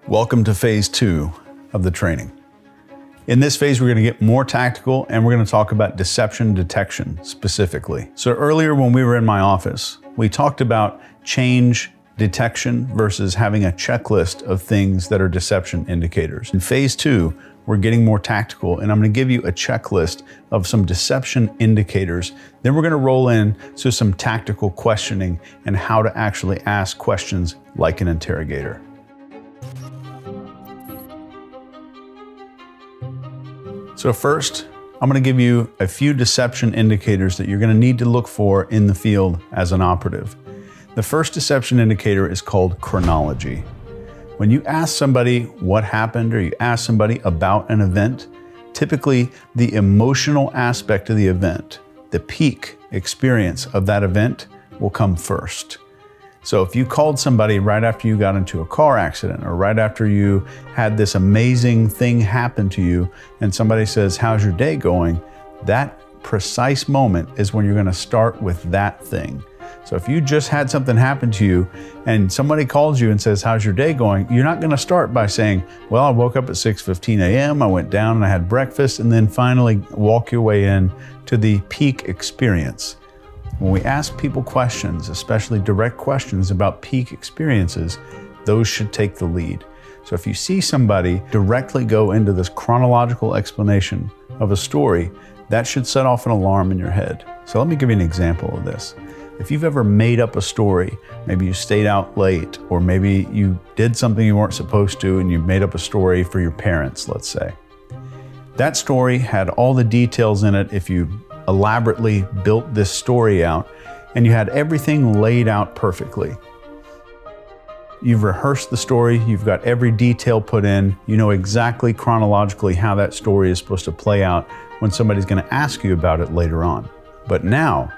Welcome to phase 2 of the training. In this phase, we're going to get more tactical and we're going to talk about deception detection specifically. So earlier when we were in my office, we talked about change detection versus having a checklist of things that are deception indicators. In phase 2, we're getting more tactical and I'm going to give you a checklist of some deception indicators. Then we're going to roll in to some tactical questioning and how to actually ask questions like an interrogator. So first, I'm going to give you a few deception indicators that you're going to need to look for in the field as an operative. The first deception indicator is called chronology. When you ask somebody what happened or you ask somebody about an event, typically the emotional aspect of the event, the peak experience of that event will come first. So if you called somebody right after you got into a car accident or right after you had this amazing thing happen to you and somebody says, "How's your day going?" that precise moment is when you're going to start with that thing. So if you just had something happen to you and somebody calls you and says, "How's your day going?" you're not going to start by saying, "Well, I woke up at 6:15 a.m., I went down and I had breakfast," and then finally walk your way in to the peak experience. When we ask people questions, especially direct questions about peak experiences, those should take the lead. So if you see somebody directly go into this chronological explanation of a story, that should set off an alarm in your head. So let me give you an example of this. If you've ever made up a story, maybe you stayed out late, or maybe you did something you weren't supposed to and you made up a story for your parents, let's say. That story had all the details in it if you elaborately built this story out and you had everything laid out perfectly. You've rehearsed the story, you've got every detail put in, you know exactly chronologically how that story is supposed to play out when somebody's going to ask you about it later on. But now,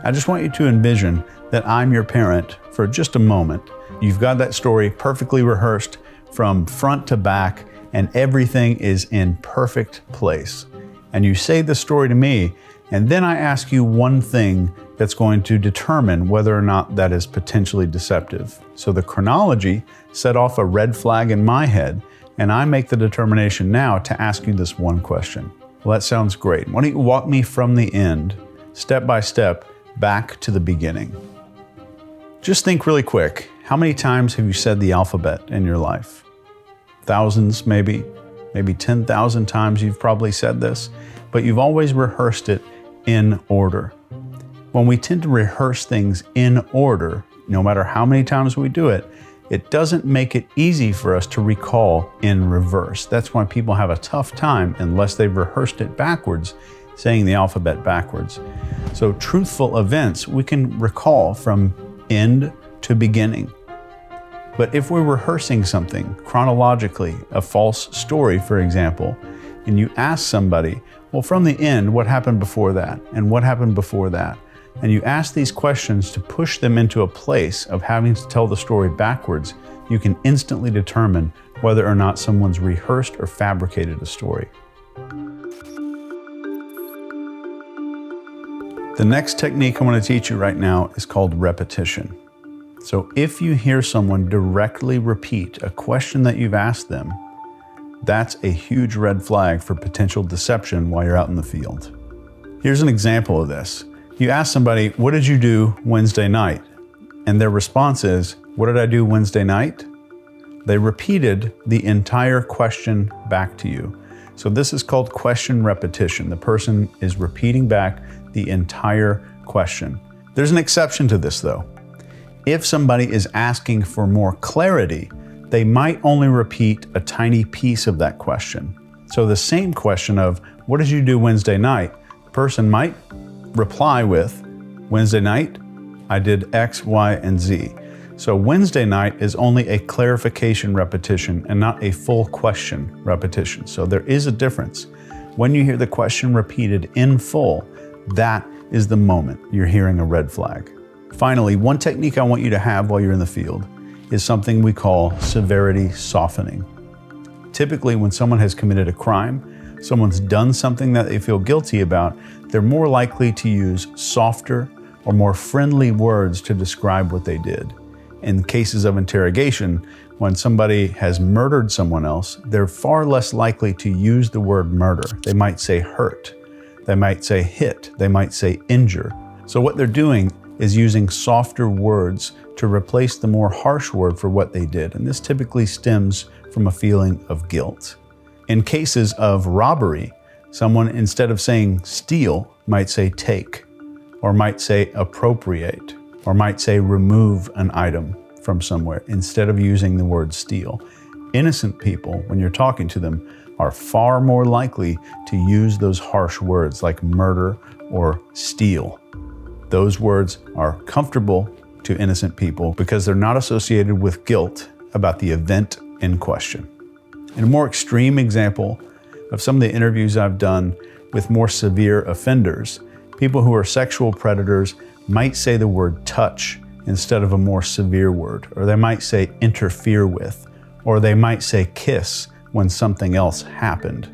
I just want you to envision that I'm your parent for just a moment. You've got that story perfectly rehearsed from front to back and everything is in perfect place. And you say the story to me, and then I ask you one thing that's going to determine whether or not that is potentially deceptive. So the chronology set off a red flag in my head, and I make the determination now to ask you this one question. Well, that sounds great. Why don't you walk me from the end, step by step, back to the beginning? Just think really quick. How many times have you said the alphabet in your life? Thousands, maybe 10,000 times you've probably said this, but you've always rehearsed it in order. When we tend to rehearse things in order, no matter how many times we do it, it doesn't make it easy for us to recall in reverse. That's why people have a tough time, unless they've rehearsed it backwards, saying the alphabet backwards. So truthful events we can recall from end to beginning. But if we're rehearsing something chronologically, a false story, for example, and you ask somebody, well, from the end, what happened before that? And what happened before that? And you ask these questions to push them into a place of having to tell the story backwards, you can instantly determine whether or not someone's rehearsed or fabricated a story. The next technique I'm going to teach you right now is called repetition. So if you hear someone directly repeat a question that you've asked them, that's a huge red flag for potential deception while you're out in the field. Here's an example of this. You ask somebody, "What did you do Wednesday night?" And their response is, "What did I do Wednesday night?" They repeated the entire question back to you. So this is called question repetition. The person is repeating back the entire question. There's an exception to this though. If somebody is asking for more clarity, they might only repeat a tiny piece of that question. So the same question of, "What did you do Wednesday night?" the person might reply with, "Wednesday night, I did X, Y, and Z." So Wednesday night is only a clarification repetition and not a full question repetition. So there is a difference. When you hear the question repeated in full, that is the moment you're hearing a red flag. Finally, one technique I want you to have while you're in the field is something we call severity softening. Typically, when someone has committed a crime, someone's done something that they feel guilty about, they're more likely to use softer or more friendly words to describe what they did. In cases of interrogation, when somebody has murdered someone else, they're far less likely to use the word murder. They might say hurt, they might say hit, they might say injure. So what they're doing is using softer words to replace the more harsh word for what they did. And this typically stems from a feeling of guilt. In cases of robbery, someone, instead of saying steal, might say take, or might say appropriate, or might say remove an item from somewhere instead of using the word steal. Innocent people, when you're talking to them, are far more likely to use those harsh words like murder or steal. Those words are comfortable to innocent people because they're not associated with guilt about the event in question. In a more extreme example of some of the interviews I've done with more severe offenders, people who are sexual predators might say the word touch instead of a more severe word, or they might say interfere with, or they might say kiss when something else happened.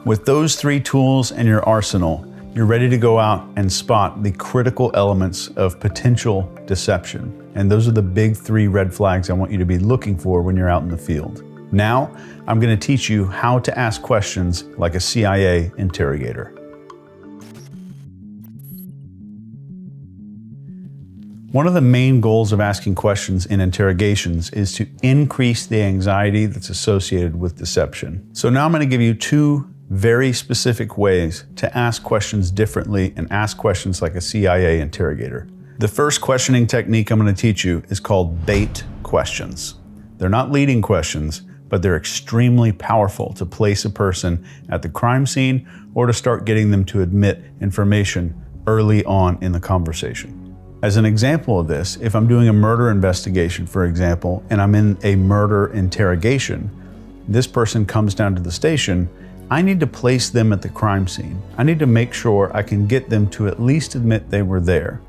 With those 3 tools in your arsenal, you're ready to go out and spot the critical elements of potential deception. And those are the big 3 red flags I want you to be looking for when you're out in the field. Now, I'm going to teach you how to ask questions like a CIA interrogator. One of the main goals of asking questions in interrogations is to increase the anxiety that's associated with deception. So now I'm going to give you 2 very specific ways to ask questions differently and ask questions like a CIA interrogator. The first questioning technique I'm going to teach you is called bait questions. They're not leading questions, but they're extremely powerful to place a person at the crime scene or to start getting them to admit information early on in the conversation. As an example of this, if I'm doing a murder investigation, for example, and I'm in a murder interrogation, this person comes down to the station, I need to place them at the crime scene. I need to make sure I can get them to at least admit they were there.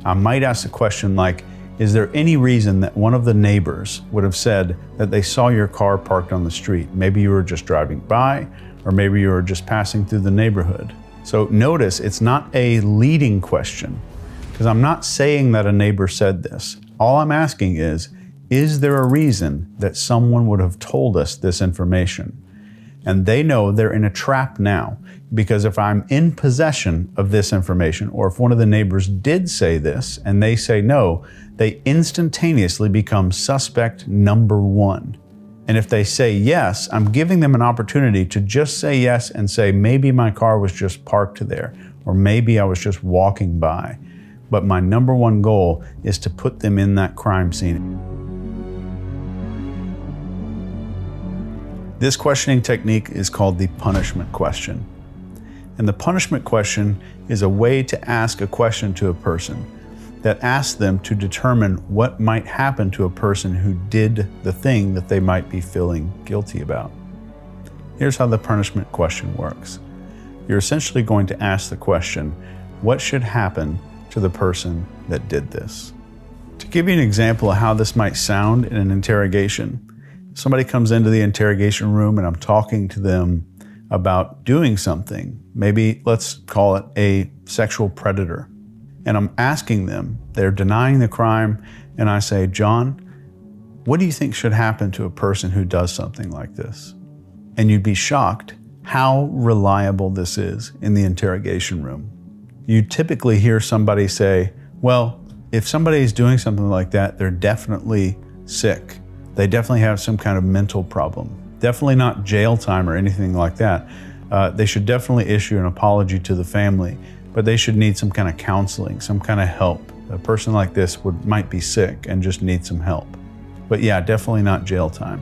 I might ask a question like, is there any reason that one of the neighbors would have said that they saw your car parked on the street? Maybe you were just driving by, or maybe you were just passing through the neighborhood. So notice it's not a leading question, because I'm not saying that a neighbor said this. All I'm asking is there a reason that someone would have told us this information? And they know they're in a trap now, because if I'm in possession of this information, or if one of the neighbors did say this and they say no, they instantaneously become suspect number 1. And if they say yes, I'm giving them an opportunity to just say yes and say, maybe my car was just parked there, or maybe I was just walking by. But my number 1 goal is to put them in that crime scene. This questioning technique is called the punishment question. And the punishment question is a way to ask a question to a person that asks them to determine what might happen to a person who did the thing that they might be feeling guilty about. Here's how the punishment question works. You're essentially going to ask the question, what should happen to the person that did this? To give you an example of how this might sound in an interrogation, somebody comes into the interrogation room and I'm talking to them about doing something. Maybe let's call it a sexual predator. And I'm asking them, they're denying the crime, and I say, John, what do you think should happen to a person who does something like this? And you'd be shocked how reliable this is in the interrogation room. You typically hear somebody say, well, if somebody's doing something like that, they're definitely sick. They definitely have some kind of mental problem. Definitely not jail time or anything like that. They should definitely issue an apology to the family, but they should need some kind of counseling, some kind of help. A person like this might be sick and just need some help. But yeah, definitely not jail time.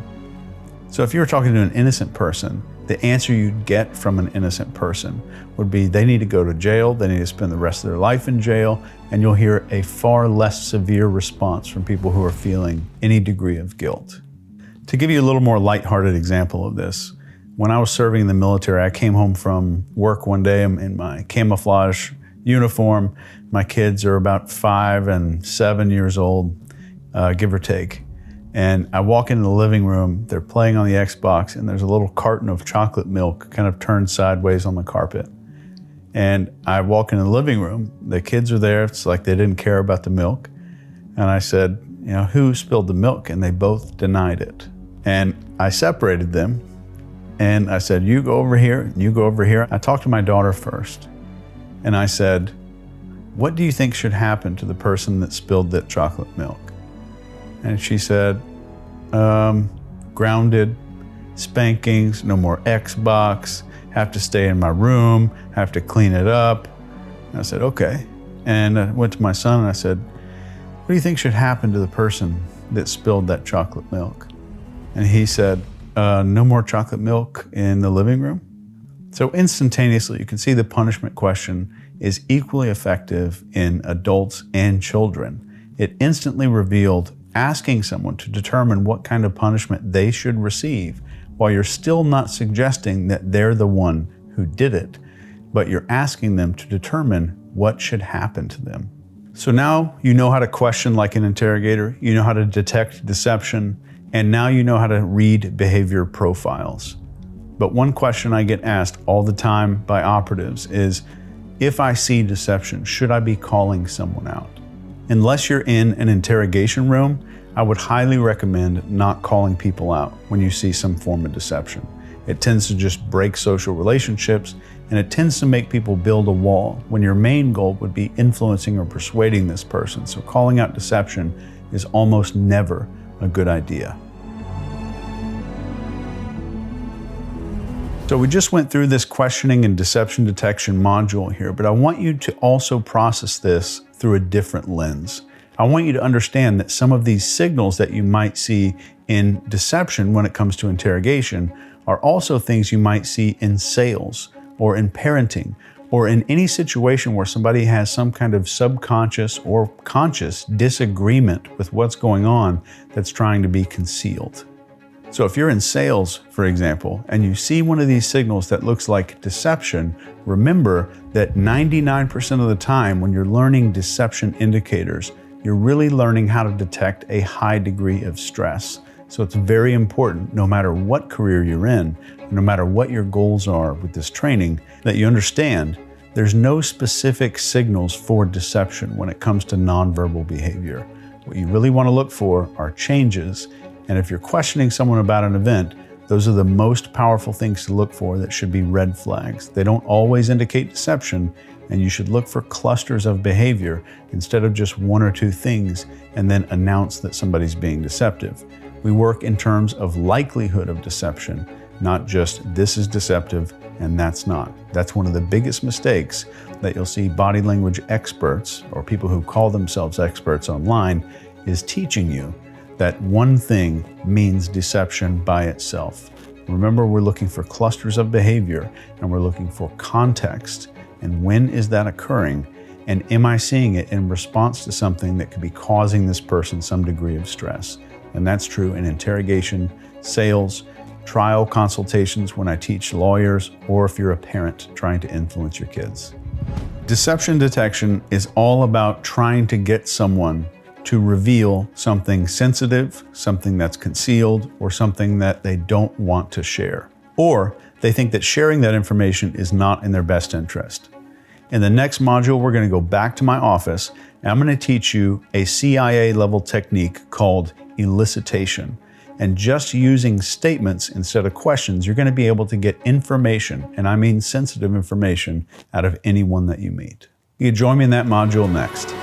So if you were talking to an innocent person the answer you'd get from an innocent person would be they need to go to jail, they need to spend the rest of their life in jail, and you'll hear a far less severe response from people who are feeling any degree of guilt. To give you a little more lighthearted example of this, when I was serving in the military, I came home from work one day in my camouflage uniform. My kids are about 5 and 7 years old, give or take. And I walk into the living room, they're playing on the Xbox, and there's a little carton of chocolate milk kind of turned sideways on the carpet. And I walk into the living room, the kids are there, it's like they didn't care about the milk. And I said, you know, who spilled the milk? And they both denied it. And I separated them, and I said, you go over here, and you go over here. I talked to my daughter first, and I said, what do you think should happen to the person that spilled that chocolate milk? And she said, grounded, spankings, no more Xbox, have to stay in my room, have to clean it up. And I said, okay. And I went to my son and I said, what do you think should happen to the person that spilled that chocolate milk? And he said, no more chocolate milk in the living room. So instantaneously, you can see the punishment question is equally effective in adults and children. It instantly revealed asking someone to determine what kind of punishment they should receive, while you're still not suggesting that they're the one who did it, but you're asking them to determine what should happen to them. So now you know how to question like an interrogator, you know how to detect deception, and now you know how to read behavior profiles. But one question I get asked all the time by operatives is, if I see deception, should I be calling someone out? Unless you're in an interrogation room, I would highly recommend not calling people out when you see some form of deception. It tends to just break social relationships, and it tends to make people build a wall when your main goal would be influencing or persuading this person. So calling out deception is almost never a good idea. So we just went through this questioning and deception detection module here, but I want you to also process this through a different lens. I want you to understand that some of these signals that you might see in deception when it comes to interrogation are also things you might see in sales or in parenting or in any situation where somebody has some kind of subconscious or conscious disagreement with what's going on that's trying to be concealed. So if you're in sales, for example, and you see one of these signals that looks like deception, remember that 99% of the time when you're learning deception indicators, you're really learning how to detect a high degree of stress. So it's very important, no matter what career you're in, no matter what your goals are with this training, that you understand there's no specific signals for deception when it comes to nonverbal behavior. What you really want to look for are changes. And if you're questioning someone about an event, those are the most powerful things to look for that should be red flags. They don't always indicate deception, and you should look for clusters of behavior instead of just one or two things and then announce that somebody's being deceptive. We work in terms of likelihood of deception, not just this is deceptive and that's not. That's one of the biggest mistakes that you'll see body language experts or people who call themselves experts online is teaching you that one thing means deception by itself. Remember, we're looking for clusters of behavior and we're looking for context. And when is that occurring? And am I seeing it in response to something that could be causing this person some degree of stress? And that's true in interrogation, sales, trial consultations when I teach lawyers, or if you're a parent trying to influence your kids. Deception detection is all about trying to get someone to reveal something sensitive, something that's concealed, or something that they don't want to share. Or they think that sharing that information is not in their best interest. In the next module, we're going to go back to my office, and I'm going to teach you a CIA level technique called elicitation. And just using statements instead of questions, you're going to be able to get information, and I mean sensitive information, out of anyone that you meet. You can join me in that module next.